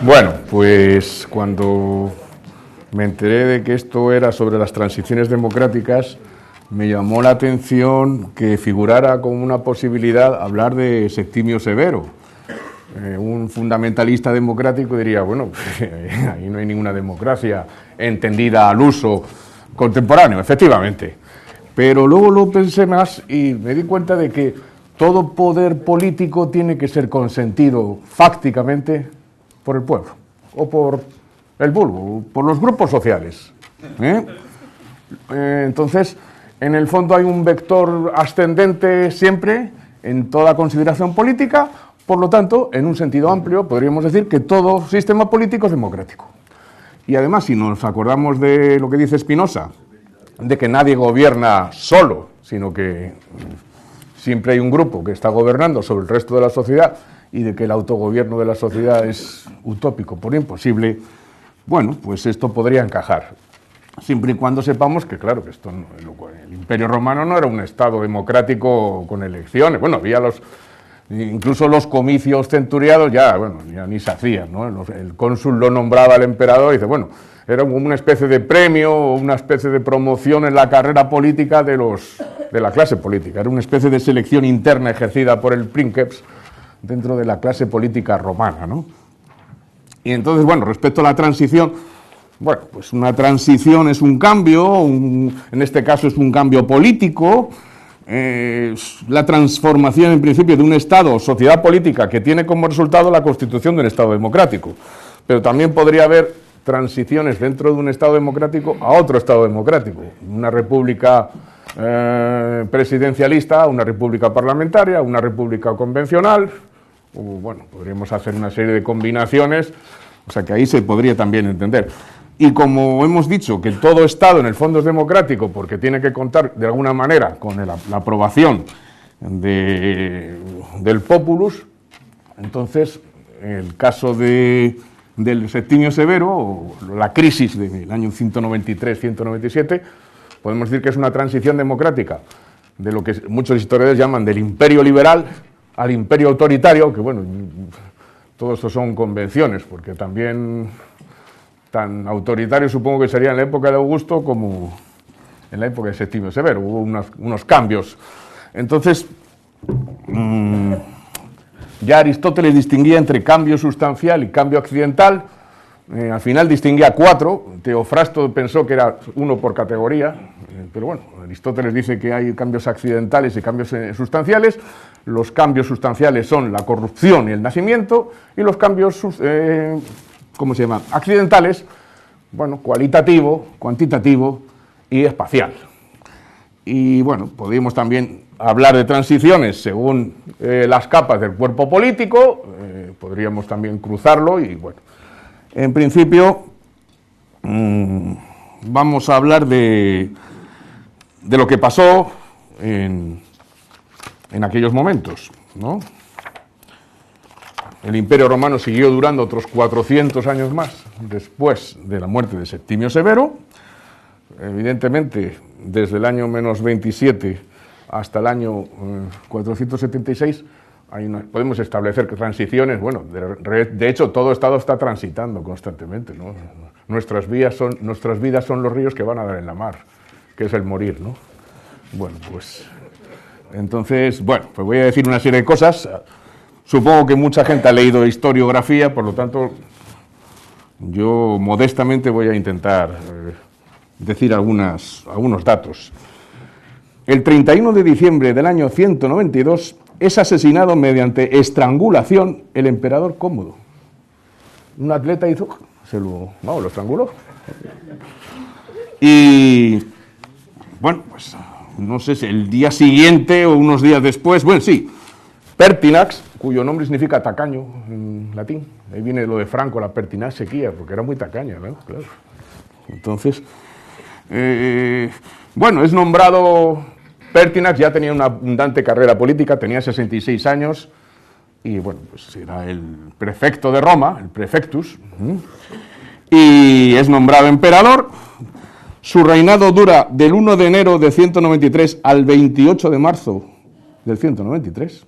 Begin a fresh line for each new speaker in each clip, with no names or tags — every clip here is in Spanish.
Bueno, pues cuando me enteré de que esto era sobre las transiciones democráticas, me llamó la atención que figurara como una posibilidad hablar de Septimio Severo. Un fundamentalista democrático diría, bueno, ahí no hay ninguna democracia entendida al uso contemporáneo, efectivamente. Pero luego lo pensé más y me di cuenta de que todo poder político tiene que ser consentido fácticamente por el pueblo, o por el vulgo, por los grupos sociales. Entonces, en el fondo hay un vector ascendente siempre en toda consideración política, por lo tanto, en un sentido amplio, podríamos decir que todo sistema político es democrático. Y además, si nos acordamos de lo que dice Spinoza, de que nadie gobierna solo, sino que siempre hay un grupo que está gobernando sobre el resto de la sociedad y de que el autogobierno de la sociedad es utópico, por imposible, bueno, pues esto podría encajar. Siempre y cuando sepamos que, claro, que esto el Imperio Romano no era un Estado democrático con elecciones. Bueno, había incluso los comicios centuriados ya ni se hacían, ¿no? El cónsul lo nombraba al emperador y dice, bueno, era como una especie de premio o una especie de promoción en la carrera política de la clase política. Era una especie de selección interna ejercida por el princeps dentro de la clase política romana, ¿no? Y entonces, bueno, respecto a la transición, bueno, pues una transición es un cambio, en este caso es un cambio político, la transformación en principio de un Estado o sociedad política que tiene como resultado la constitución de un Estado democrático. Pero también podría haber transiciones dentro de un Estado democrático a otro Estado democrático, una república presidencialista, una república parlamentaria, una república convencional, o bueno, podríamos hacer una serie de combinaciones, o sea que ahí se podría también entender. Y como hemos dicho que todo Estado en el fondo es democrático porque tiene que contar de alguna manera con la aprobación del populus, entonces el caso del Septimio Severo, o la crisis del año 193-197, podemos decir que es una transición democrática de lo que muchos historiadores llaman del imperio liberal al imperio autoritario, que bueno, todo esto son convenciones, porque también tan autoritario supongo que sería en la época de Augusto como en la época de Septimio Severo, hubo unos cambios. Entonces, ya Aristóteles distinguía entre cambio sustancial y cambio accidental, al final distinguía 4, Teofrasto pensó que era 1 por categoría, pero bueno, Aristóteles dice que hay cambios accidentales y cambios sustanciales. Los cambios sustanciales son la corrupción y el nacimiento, y los cambios accidentales, bueno, cualitativo, cuantitativo y espacial. Y bueno, podríamos también hablar de transiciones según las capas del cuerpo político, podríamos también cruzarlo y bueno, en principio vamos a hablar de lo que pasó en aquellos momentos, ¿no? El Imperio Romano siguió durando otros 400 años más después de la muerte de Septimio Severo. Evidentemente, desde el año menos 27 hasta el año 476, podemos establecer transiciones. Bueno, de hecho, todo Estado está transitando constantemente, ¿no? Nuestras vidas son los ríos que van a dar en la mar, que es el morir, ¿no? Bueno, pues entonces, bueno, pues voy a decir una serie de cosas. Supongo que mucha gente ha leído historiografía, por lo tanto, yo modestamente voy a intentar decir algunos datos. El 31 de diciembre del año 192 es asesinado mediante estrangulación el emperador Cómodo. Un atleta lo estranguló. Y, bueno, pues no sé si el día siguiente o unos días después, bueno, sí, Pertinax, cuyo nombre significa tacaño en latín, ahí viene lo de Franco, la pertinaxequía, porque era muy tacaña, ¿no? Claro. Entonces, bueno, es nombrado Pertinax, ya tenía una abundante carrera política, tenía 66 años, y bueno, pues era el prefecto de Roma, el prefectus, y es nombrado emperador. Su reinado dura del 1 de enero de 193 al 28 de marzo del 193.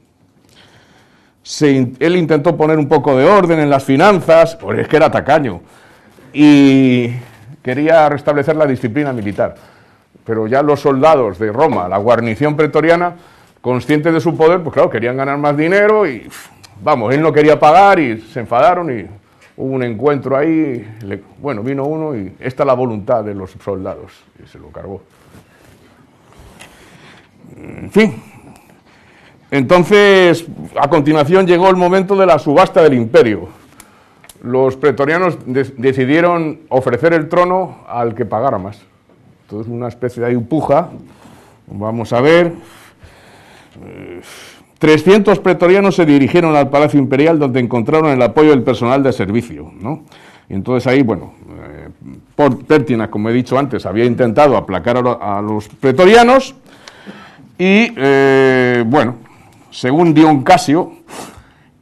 él intentó poner un poco de orden en las finanzas, porque es que era tacaño, y quería restablecer la disciplina militar. Pero ya los soldados de Roma, la guarnición pretoriana, conscientes de su poder, pues claro, querían ganar más dinero y, vamos, él no quería pagar y se enfadaron y hubo un encuentro ahí, bueno, vino uno y esta es la voluntad de los soldados, y se lo cargó. En fin, entonces, a continuación llegó el momento de la subasta del imperio. Los pretorianos decidieron ofrecer el trono al que pagara más. Entonces, una especie de puja, vamos a ver, 300 pretorianos se dirigieron al Palacio Imperial, donde encontraron el apoyo del personal de servicio, ¿no? Y entonces ahí, bueno, Pertinax, como he dicho antes, había intentado aplacar a los pretorianos y, bueno, según Dion Casio,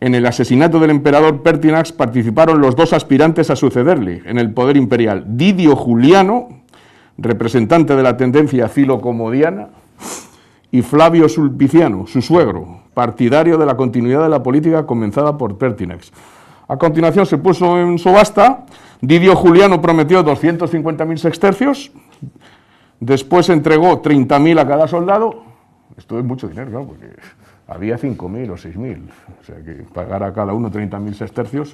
en el asesinato del emperador Pertinax participaron los dos aspirantes a sucederle en el poder imperial, Didio Juliano, representante de la tendencia filocomodiana, y Flavio Sulpiciano, su suegro, partidario de la continuidad de la política comenzada por Pertinax. A continuación se puso en subasta, Didio Juliano prometió 250.000 sestercios, después entregó 30.000 a cada soldado, esto es mucho dinero, ¿no? Porque había 5.000 o 6.000, o sea que pagar a cada uno 30.000 sestercios,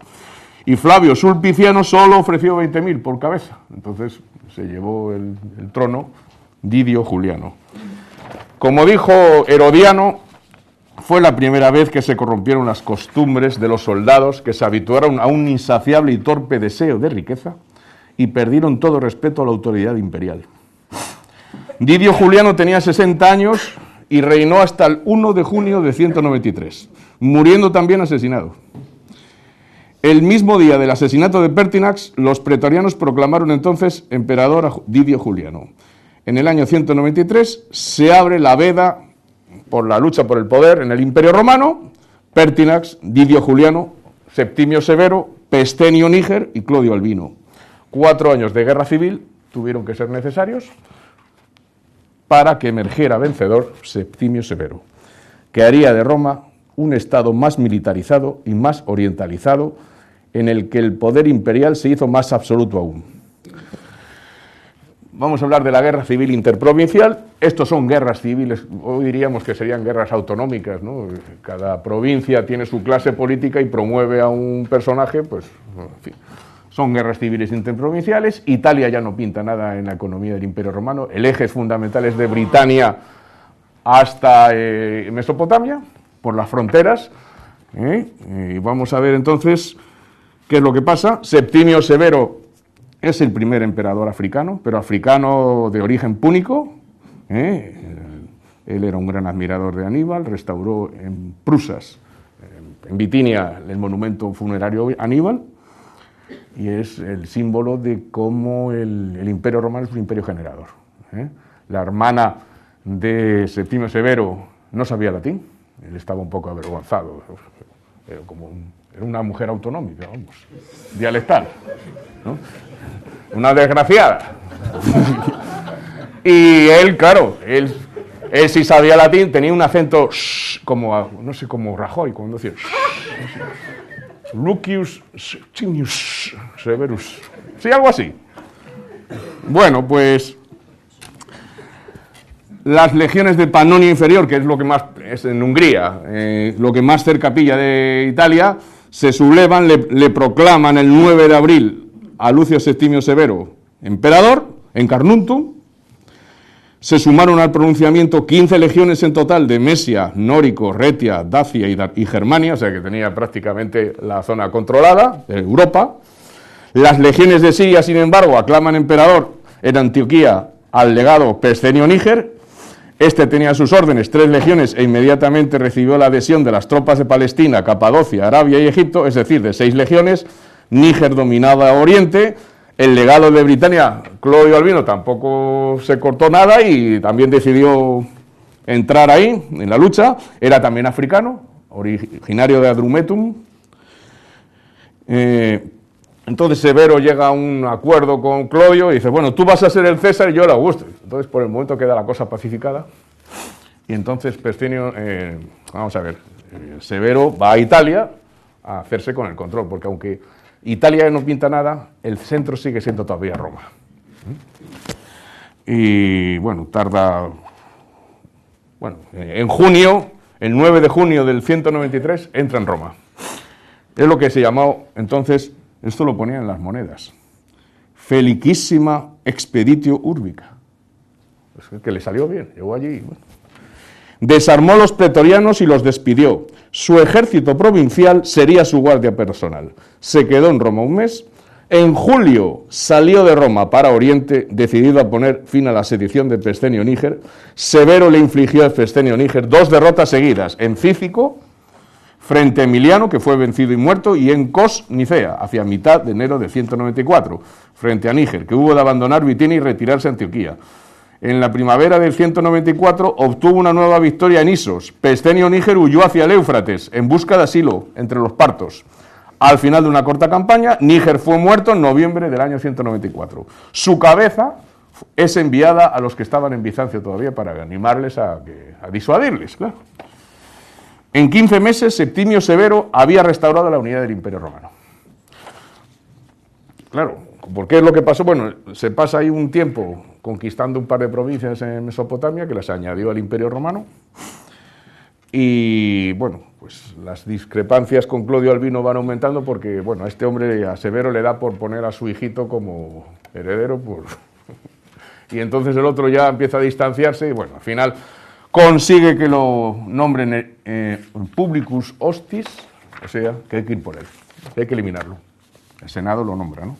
y Flavio Sulpiciano solo ofreció 20.000 por cabeza, entonces se llevó el trono Didio Juliano. Como dijo Herodiano, fue la primera vez que se corrompieron las costumbres de los soldados, que se habituaron a un insaciable y torpe deseo de riqueza y perdieron todo respeto a la autoridad imperial. Didio Juliano tenía 60 años y reinó hasta el 1 de junio de 193, muriendo también asesinado. El mismo día del asesinato de Pertinax, los pretorianos proclamaron entonces emperador a Didio Juliano. En el año 193 se abre la veda por la lucha por el poder en el Imperio Romano, Pertinax, Didio Juliano, Septimio Severo, Pestenio Níger y Clodio Albino. 4 años de guerra civil tuvieron que ser necesarios para que emergiera vencedor Septimio Severo, que haría de Roma un estado más militarizado y más orientalizado, en el que el poder imperial se hizo más absoluto aún. Vamos a hablar de la guerra civil interprovincial. Estos son guerras civiles, hoy diríamos que serían guerras autonómicas, ¿no? Cada provincia tiene su clase política y promueve a un personaje, pues, en fin. Son guerras civiles interprovinciales. Italia ya no pinta nada en la economía del Imperio Romano. El eje fundamental es de Britania hasta Mesopotamia, por las fronteras. Y vamos a ver entonces qué es lo que pasa. Septimio Severo es el primer emperador africano, pero africano de origen púnico. Él era un gran admirador de Aníbal, restauró en Prusas, en Bitinia, el monumento funerario a Aníbal, y es el símbolo de cómo el Imperio Romano es un imperio generador. La hermana de Septimio Severo no sabía latín, él estaba un poco avergonzado, era una mujer autonómica, vamos, dialectal, ¿no? Una desgraciada. Y él, claro, él sí sabía latín, tenía un acento como, no sé, como Rajoy, cuando decía Lucius Septimius Severus, sí, algo así. Bueno, pues las legiones de Pannonia Inferior, que es lo que más es en Hungría, lo que más cerca pilla de Italia, se sublevan, le proclaman el 9 de abril a Lucio Septimio Severo emperador en Carnuntum. Se sumaron al pronunciamiento 15 legiones en total de Mesia, Nórico, Retia, Dacia y Germania, o sea que tenía prácticamente la zona controlada de Europa. Las legiones de Siria, sin embargo, aclaman emperador en Antioquía al legado Pestenio Níger. Este tenía a sus órdenes 3 legiones e inmediatamente recibió la adhesión de las tropas de Palestina, Capadocia, Arabia y Egipto, es decir, de 6 legiones. Níger dominaba Oriente. El legado de Britania, Clodio Albino, tampoco se cortó nada y también decidió entrar ahí, en la lucha. Era también africano, originario de Adrumetum. Entonces Severo llega a un acuerdo con Clodio y dice, bueno, tú vas a ser el César y yo el Augusto. Entonces, por el momento queda la cosa pacificada. y entonces Pescenio, vamos a ver, Severo va a Italia a hacerse con el control, porque aunque Italia no pinta nada, el centro sigue siendo todavía Roma. Y bueno, tarda, bueno, en junio, el 9 de junio del 193, entra en Roma. Es lo que se llamó entonces, esto lo ponían en las monedas, Felicissima Expeditio Urbica. Es que le salió bien, llegó allí y bueno. Desarmó los pretorianos y los despidió. Su ejército provincial sería su guardia personal. Se quedó en Roma un mes. En julio salió de Roma para Oriente, decidido a poner fin a la sedición de Pescenio Níger. Severo le infligió a Pescenio Níger 2 derrotas seguidas, en Cícico, frente a Emiliano, que fue vencido y muerto, y en Cos Nicea, hacia mitad de enero de 194, frente a Níger, que hubo de abandonar Bitinia y retirarse a Antioquía. En la primavera del 194 obtuvo una nueva victoria en Isos. Pescenio Níger huyó hacia el Éufrates en busca de asilo entre los partos. Al final de una corta campaña, Níger fue muerto en noviembre del año 194. Su cabeza es enviada a los que estaban en Bizancio todavía para animarles a disuadirles, claro. En 15 meses, Septimio Severo había restaurado la unidad del Imperio Romano. Claro, ¿por qué es lo que pasó? Bueno, se pasa ahí un tiempo conquistando un par de provincias en Mesopotamia, que las añadió al Imperio Romano, y bueno, pues las discrepancias con Clodio Albino van aumentando porque, bueno, a este hombre, a Severo, le da por poner a su hijito como heredero, y entonces el otro ya empieza a distanciarse, y bueno, al final consigue que lo nombren Publicus Hostis, o sea, que hay que ir por él, que hay que eliminarlo. El Senado lo nombra, ¿no?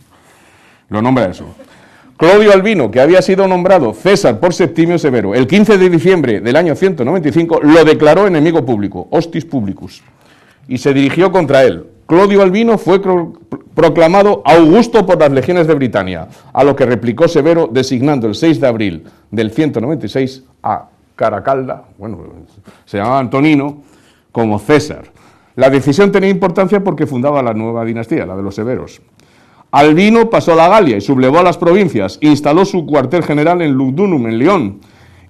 Lo nombra eso. Clodio Albino, que había sido nombrado César por Septimio Severo el 15 de diciembre del año 195, lo declaró enemigo público, hostis publicus, y se dirigió contra él. Clodio Albino fue proclamado Augusto por las legiones de Britania, a lo que replicó Severo designando el 6 de abril del 196 a Caracalda, bueno, se llamaba Antonino, como César. La decisión tenía importancia porque fundaba la nueva dinastía, la de los Severos. Albino pasó a la Galia y sublevó a las provincias, instaló su cuartel general en Lugdunum, en León,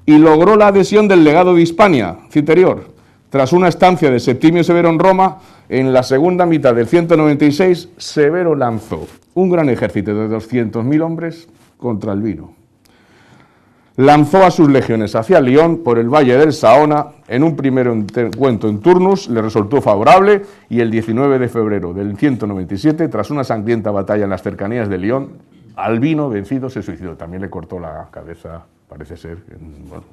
y logró la adhesión del legado de Hispania, Citerior. Tras una estancia de Septimio Severo en Roma, en la segunda mitad del 196, Severo lanzó un gran ejército de 200.000 hombres contra Albino. Lanzó a sus legiones hacia León por el valle del Saona. En un primer encuentro en Turnus le resultó favorable y el 19 de febrero del 197, tras una sangrienta batalla en las cercanías de León, Albino, vencido, se suicidó. También le cortó la cabeza, parece ser. Bueno.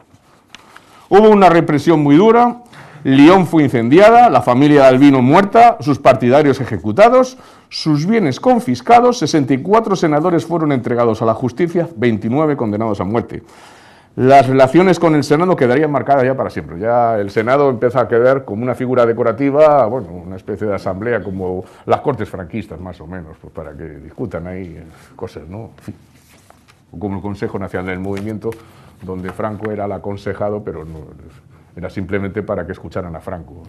Hubo una represión muy dura, León fue incendiada, la familia de Albino muerta, sus partidarios ejecutados, sus bienes confiscados, 64 senadores fueron entregados a la justicia, 29 condenados a muerte. Las relaciones con el Senado quedarían marcadas ya para siempre. Ya el Senado empieza a quedar como una figura decorativa, bueno, una especie de asamblea como las Cortes franquistas, más o menos, pues para que discutan ahí cosas, ¿no? En fin. Como el Consejo Nacional del Movimiento, donde Franco era el aconsejado, pero no, era simplemente para que escucharan a Franco.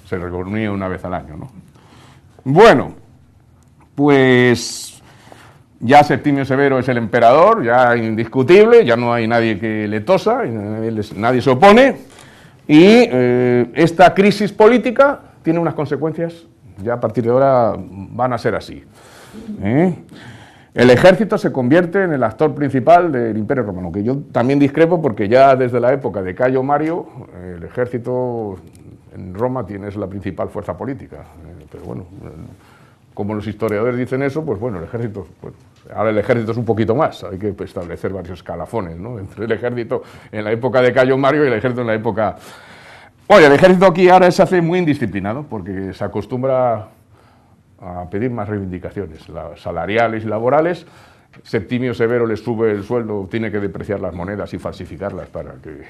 Se reunía una vez al año, ¿no? Bueno, pues ya Septimio Severo es el emperador, ya indiscutible, ya no hay nadie que le tosa, nadie se opone, y esta crisis política tiene unas consecuencias, ya a partir de ahora van a ser así. El ejército se convierte en el actor principal del Imperio Romano, que yo también discrepo porque ya desde la época de Cayo Mario el ejército en Roma es la principal fuerza política, pero bueno, como los historiadores dicen eso, pues bueno, el ejército, pues, ahora el ejército es un poquito más, hay que establecer varios escalafones, ¿no? Entre el ejército en la época de Cayo Mario y el ejército en la época... Oye, el ejército aquí ahora se hace muy indisciplinado porque se acostumbra a pedir más reivindicaciones salariales y laborales. Septimio Severo les sube el sueldo, tiene que depreciar las monedas y falsificarlas para que...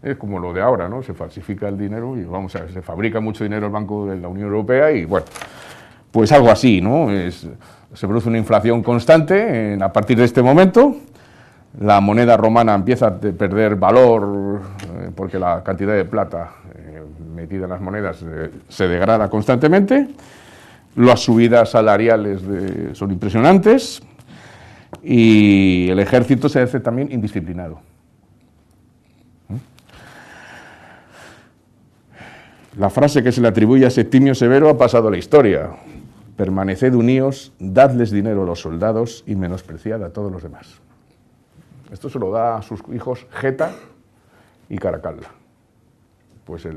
Es como lo de ahora, ¿no? Se falsifica el dinero y vamos a ver, se fabrica mucho dinero el Banco de la Unión Europea y bueno, pues algo así, ¿no? Se produce una inflación constante a partir de este momento. La moneda romana empieza a perder valor porque la cantidad de plata metida en las monedas se degrada constantemente. Las subidas salariales son impresionantes y el ejército se hace también indisciplinado. La frase que se le atribuye a Septimio Severo ha pasado a la historia. Permaneced unidos, dadles dinero a los soldados y menospreciad a todos los demás. Esto se lo da a sus hijos Geta y Caracalla. Pues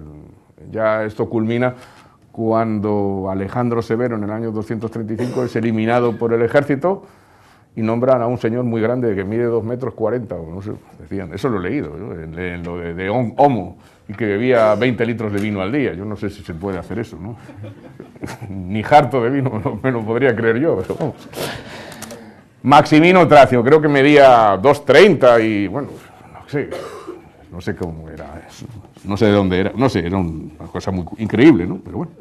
ya esto culmina cuando Alejandro Severo, en el año 235, es eliminado por el ejército y nombran a un señor muy grande que mide 2,40 metros, o no sé, decían, eso lo he leído, ¿no? en lo de Homo, y que bebía 20 litros de vino al día. Yo no sé si se puede hacer eso, ¿no? Ni harto de vino, no me lo podría creer yo, pero vamos. Maximino Tracio, creo que medía 2,30 y, bueno, no sé cómo era, no sé de dónde era, no sé, era una cosa muy increíble, ¿no? Pero bueno.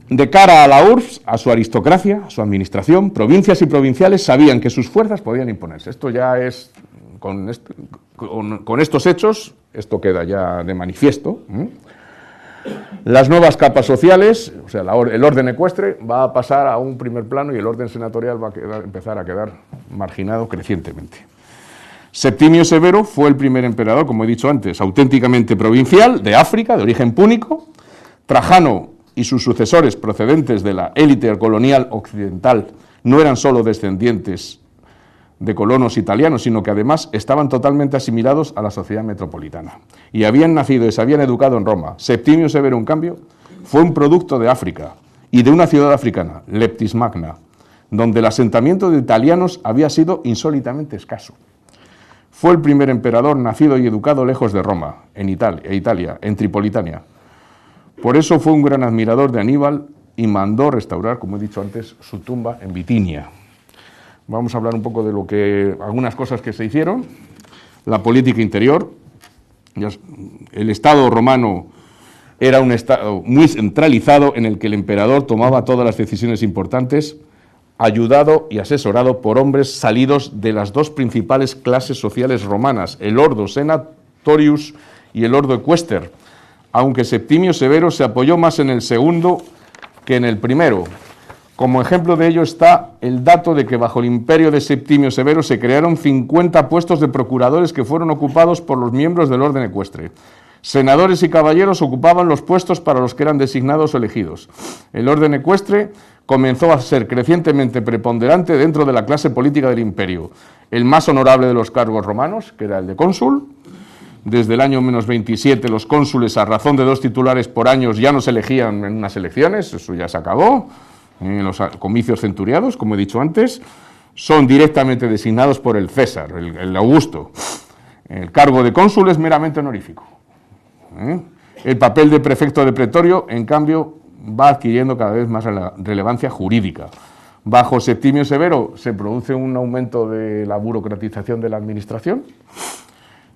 De cara a la URSS, a su aristocracia, a su administración, provincias y provinciales sabían que sus fuerzas podían imponerse. Esto ya es, con estos hechos, esto queda ya de manifiesto. Las nuevas capas sociales, o sea, el orden ecuestre, va a pasar a un primer plano y el orden senatorial va a empezar a quedar marginado crecientemente. Septimio Severo fue el primer emperador, como he dicho antes, auténticamente provincial, de África, de origen púnico. Trajano y sus sucesores procedentes de la élite colonial occidental no eran solo descendientes de colonos italianos, sino que además estaban totalmente asimilados a la sociedad metropolitana. Y habían nacido y se habían educado en Roma. Septimio Severo, en cambio, fue un producto de África y de una ciudad africana, Leptis Magna, donde el asentamiento de italianos había sido insólitamente escaso. Fue el primer emperador nacido y educado lejos de Roma, en Italia, en Tripolitania. Por eso fue un gran admirador de Aníbal y mandó restaurar, como he dicho antes, su tumba en Bitinia. Vamos a hablar un poco de algunas cosas que se hicieron. La política interior. El Estado romano era un Estado muy centralizado en el que el emperador tomaba todas las decisiones importantes, ayudado y asesorado por hombres salidos de las dos principales clases sociales romanas, el ordo senatorius y el ordo equester, aunque Septimio Severo se apoyó más en el segundo que en el primero. Como ejemplo de ello está el dato de que bajo el imperio de Septimio Severo se crearon 50 puestos de procuradores que fueron ocupados por los miembros del orden ecuestre. Senadores y caballeros ocupaban los puestos para los que eran designados o elegidos. El orden ecuestre comenzó a ser crecientemente preponderante dentro de la clase política del imperio. El más honorable de los cargos romanos, que era el de cónsul. Desde el año menos 27 los cónsules, a razón de 2 titulares por año, ya no se elegían en unas elecciones, eso ya se acabó. En los comicios centuriados, como he dicho antes, son directamente designados por el César, el Augusto. El cargo de cónsul es meramente honorífico. El papel de prefecto de pretorio, en cambio, va adquiriendo cada vez más relevancia jurídica. Bajo Septimio Severo se produce un aumento de la burocratización de la administración,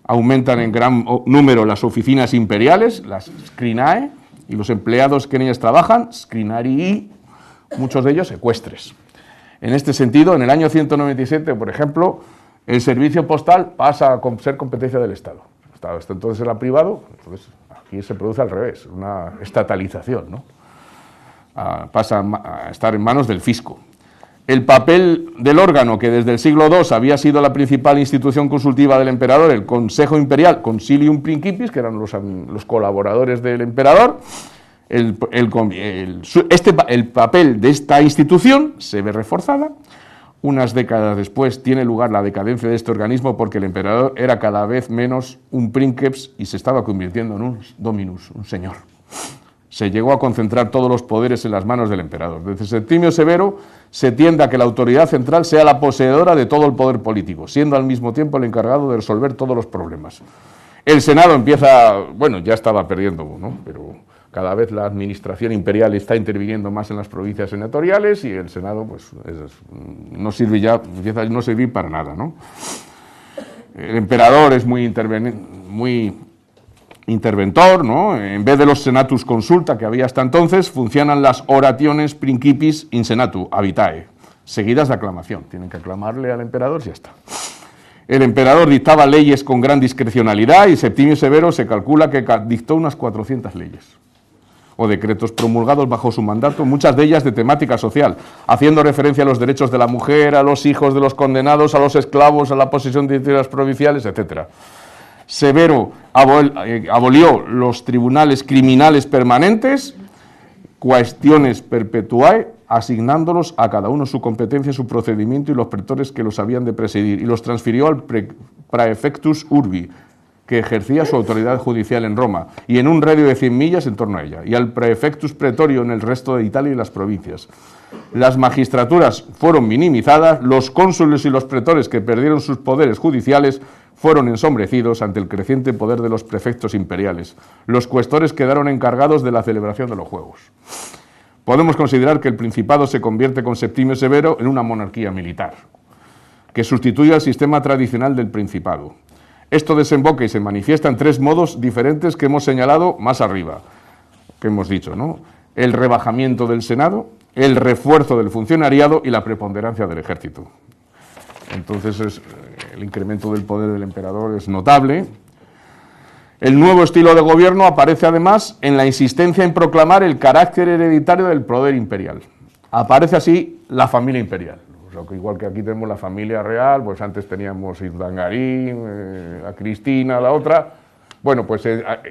aumentan en gran número las oficinas imperiales, las scrinae, y los empleados que en ellas trabajan, scrinarii, muchos de ellos ecuestres. En este sentido, en el año 197, por ejemplo, el servicio postal pasa a ser competencia del Estado. Hasta entonces era privado, entonces aquí se produce al revés, una estatalización, ¿no? Pasa a estar en manos del fisco. El papel del órgano, que desde el siglo II había sido la principal institución consultiva del emperador, el Consejo Imperial, Consilium Principis, que eran los colaboradores del emperador, el papel de esta institución se ve reforzada. Unas décadas después tiene lugar la decadencia de este organismo porque el emperador era cada vez menos un princeps y se estaba convirtiendo en un dominus, un señor. Se llegó a concentrar todos los poderes en las manos del emperador. Desde Septimio Severo se tiende a que la autoridad central sea la poseedora de todo el poder político, siendo al mismo tiempo el encargado de resolver todos los problemas. El Senado empieza, bueno, ya estaba perdiendo, ¿no? Pero cada vez la administración imperial está interviniendo más en las provincias senatoriales y el Senado pues, no sirve ya, empieza a no servir para nada, ¿no? El emperador es muy interventor, ¿no? En vez de los senatus consulta que había hasta entonces, funcionan las orationes principis in senatu habitae, seguidas de aclamación. Tienen que aclamarle al emperador y ya está. El emperador dictaba leyes con gran discrecionalidad y Septimio Severo se calcula que dictó unas 400 leyes o decretos promulgados bajo su mandato, muchas de ellas de temática social, haciendo referencia a los derechos de la mujer, a los hijos de los condenados, a los esclavos, a la posesión de tierras provinciales, etc. Severo abolió los tribunales criminales permanentes, cuestiones perpetuae, asignándolos a cada uno su competencia, su procedimiento y los pretores que los habían de presidir, y los transfirió al praefectus urbi, que ejercía su autoridad judicial en Roma, y en un radio de 100 millas en torno a ella, y al praefectus pretorio en el resto de Italia y las provincias. Las magistraturas fueron minimizadas, los cónsules y los pretores que perdieron sus poderes judiciales fueron ensombrecidos ante el creciente poder de los prefectos imperiales. Los cuestores quedaron encargados de la celebración de los juegos. Podemos considerar que el Principado se convierte con Septimio Severo en una monarquía militar, que sustituye al sistema tradicional del Principado. Esto desemboca y se manifiesta en 3 modos diferentes que hemos señalado más arriba, que hemos dicho, ¿no? El rebajamiento del Senado, el refuerzo del funcionariado y la preponderancia del ejército. Entonces, el incremento del poder del emperador es notable. El nuevo estilo de gobierno aparece además en la insistencia en proclamar el carácter hereditario del poder imperial. Aparece así la familia imperial. O sea, que igual que aquí tenemos la familia real, pues antes teníamos a Urdangarín, a Cristina, la otra. Bueno, pues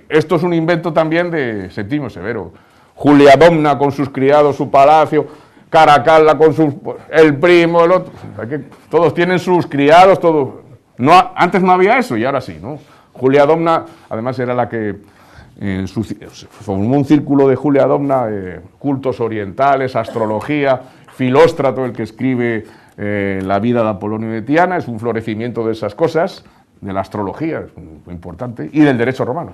esto es un invento también de Septimio Severo. Julia Domna con sus criados, su palacio, Caracalla con el primo, el otro. O sea, que todos tienen sus criados, todo. No, antes no había eso y ahora sí, ¿no? Julia Domna, además, era la que formó un círculo de Julia Domna, cultos orientales, astrología, Filóstrato, el que escribe la vida de Apolonio de Tiana, es un florecimiento de esas cosas, de la astrología, es muy importante, y del derecho romano.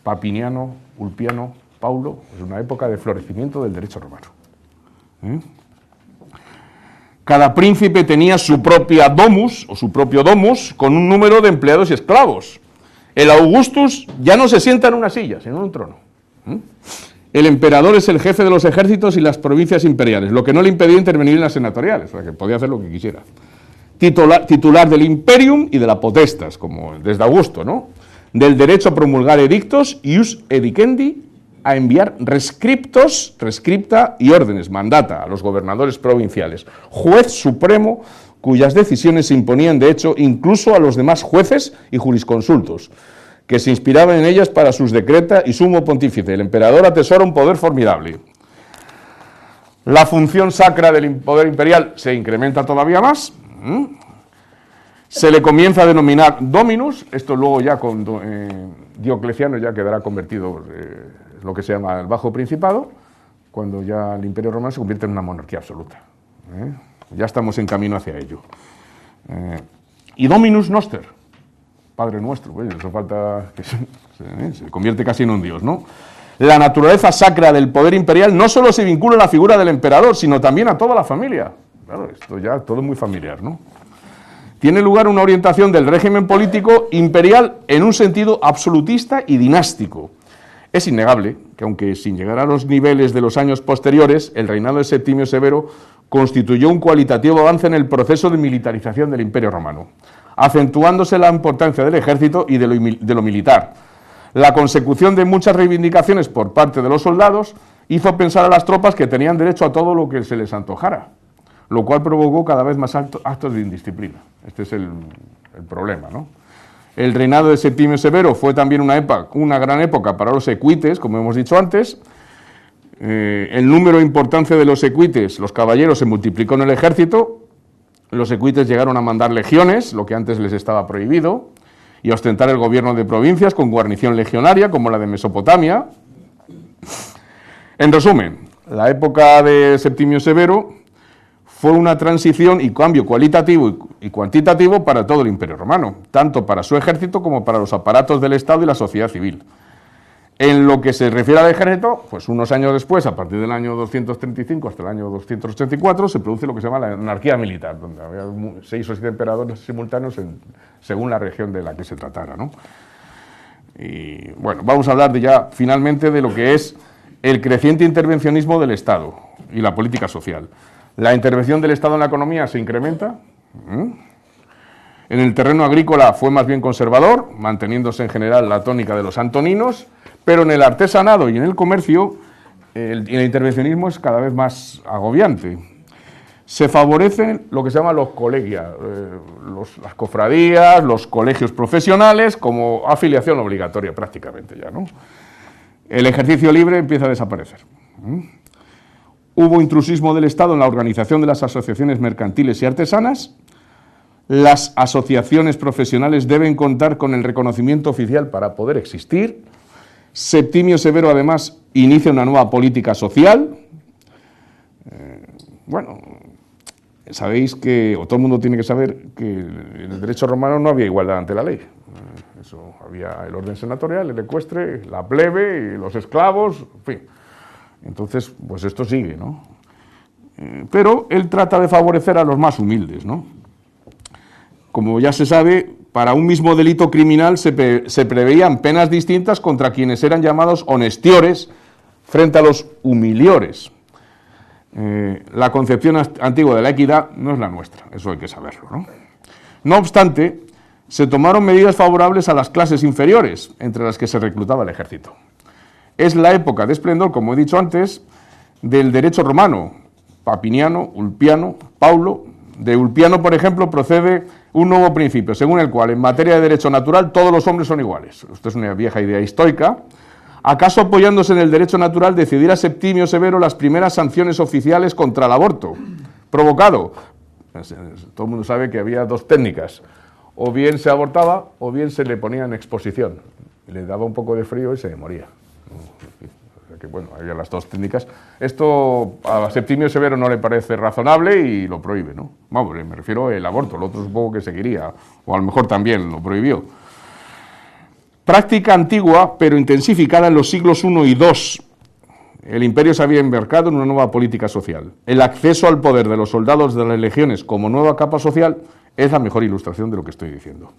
Papiniano, Ulpiano, Paulo, es una época de florecimiento del derecho romano. Cada príncipe tenía su propia domus, o su propio domus, con un número de empleados y esclavos. El Augustus ya no se sienta en una silla, sino en un trono. El emperador es el jefe de los ejércitos y las provincias imperiales, lo que no le impedía intervenir en las senatoriales, o sea, que podía hacer lo que quisiera. Titular del imperium y de la potestas, como desde Augusto, ¿no? Del derecho a promulgar edictos, ius edicendi, a enviar rescriptos, rescripta y órdenes, mandata, a los gobernadores provinciales. Juez supremo, cuyas decisiones se imponían, de hecho, incluso a los demás jueces y jurisconsultos, que se inspiraban en ellas para sus decreta y sumo pontífice. El emperador atesora un poder formidable. La función sacra del poder imperial se incrementa todavía más. Se le comienza a denominar dominus, esto luego ya con Diocleciano ya quedará convertido lo que se llama el Bajo Principado, cuando ya el Imperio Romano se convierte en una monarquía absoluta. Ya estamos en camino hacia ello. Y Dominus Noster, Padre Nuestro, pues eso falta que se convierte casi en un dios, ¿no? La naturaleza sacra del poder imperial no solo se vincula a la figura del emperador, sino también a toda la familia. Claro, esto ya todo muy familiar, ¿no? Tiene lugar una orientación del régimen político imperial en un sentido absolutista y dinástico. Es innegable que, aunque sin llegar a los niveles de los años posteriores, el reinado de Septimio Severo constituyó un cualitativo avance en el proceso de militarización del Imperio Romano, acentuándose la importancia del ejército y de lo militar. La consecución de muchas reivindicaciones por parte de los soldados hizo pensar a las tropas que tenían derecho a todo lo que se les antojara, lo cual provocó cada vez más actos de indisciplina. Este es el problema, ¿no? El reinado de Septimio Severo fue también una gran época para los equites, como hemos dicho antes. El número e importancia de los equites, los caballeros, se multiplicó en el ejército. Los equites llegaron a mandar legiones, lo que antes les estaba prohibido, y a ostentar el gobierno de provincias con guarnición legionaria, como la de Mesopotamia. En resumen, la época de Septimio Severo fue una transición y cambio cualitativo y cuantitativo para todo el Imperio Romano, tanto para su ejército como para los aparatos del Estado y la sociedad civil. En lo que se refiere al ejército, pues unos años después, a partir del año 235 hasta el año 284, se produce lo que se llama la anarquía militar, donde había 6 o 7 emperadores simultáneos según la región de la que se tratara, ¿no? Y bueno, vamos a hablar ya finalmente de lo que es el creciente intervencionismo del Estado y la política social. La intervención del Estado en la economía se incrementa. En el terreno agrícola fue más bien conservador, manteniéndose en general la tónica de los antoninos, pero en el artesanado y en el comercio el intervencionismo es cada vez más agobiante. se favorecen lo que se llama los colegia, las cofradías, los colegios profesionales, como afiliación obligatoria prácticamente ya, ¿no? El ejercicio libre empieza a desaparecer. Hubo intrusismo del Estado en la organización de las asociaciones mercantiles y artesanas. Las asociaciones profesionales deben contar con el reconocimiento oficial para poder existir. Septimio Severo, además, inicia una nueva política social. Bueno, sabéis que, o todo el mundo tiene que saber, que en el derecho romano no había igualdad ante la ley. Eso, había el orden senatorial, el ecuestre, la plebe y los esclavos, en fin. Entonces, pues esto sigue, ¿no? Pero él trata de favorecer a los más humildes, ¿no? Como ya se sabe, para un mismo delito criminal se preveían penas distintas contra quienes eran llamados honestiores frente a los humiliores. La concepción antigua de la equidad no es la nuestra, eso hay que saberlo, ¿no? No obstante, se tomaron medidas favorables a las clases inferiores, entre las que se reclutaba el ejército. Es la época de esplendor, como he dicho antes, del derecho romano, Papiniano, Ulpiano, Paulo. De Ulpiano, por ejemplo, procede un nuevo principio, según el cual, en materia de derecho natural, todos los hombres son iguales. Esto es una vieja idea estoica. ¿Acaso, apoyándose en el derecho natural, decidiera Septimio Severo las primeras sanciones oficiales contra el aborto provocado? Todo el mundo sabe que había dos técnicas. O bien se abortaba, o bien se le ponía en exposición. Le daba un poco de frío y se moría. O sea que, bueno, había las dos técnicas. Esto a Septimio Severo no le parece razonable y lo prohíbe, ¿no? Vamos, me refiero al aborto, el otro supongo que seguiría, o a lo mejor también lo prohibió. Práctica antigua, pero intensificada en los siglos I y II. El imperio se había embarcado en una nueva política social. El acceso al poder de los soldados de las legiones como nueva capa social es la mejor ilustración de lo que estoy diciendo.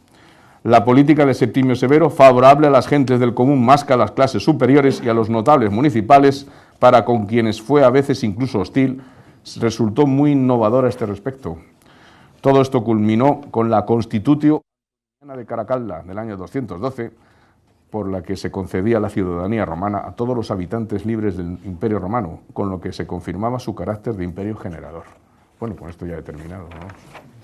La política de Septimio Severo, favorable a las gentes del común más que a las clases superiores y a los notables municipales, para con quienes fue a veces incluso hostil, resultó muy innovadora a este respecto. Todo esto culminó con la Constitutio de Caracalla del año 212, por la que se concedía la ciudadanía romana a todos los habitantes libres del Imperio Romano, con lo que se confirmaba su carácter de imperio generador. Bueno, pues esto ya he terminado, ¿no?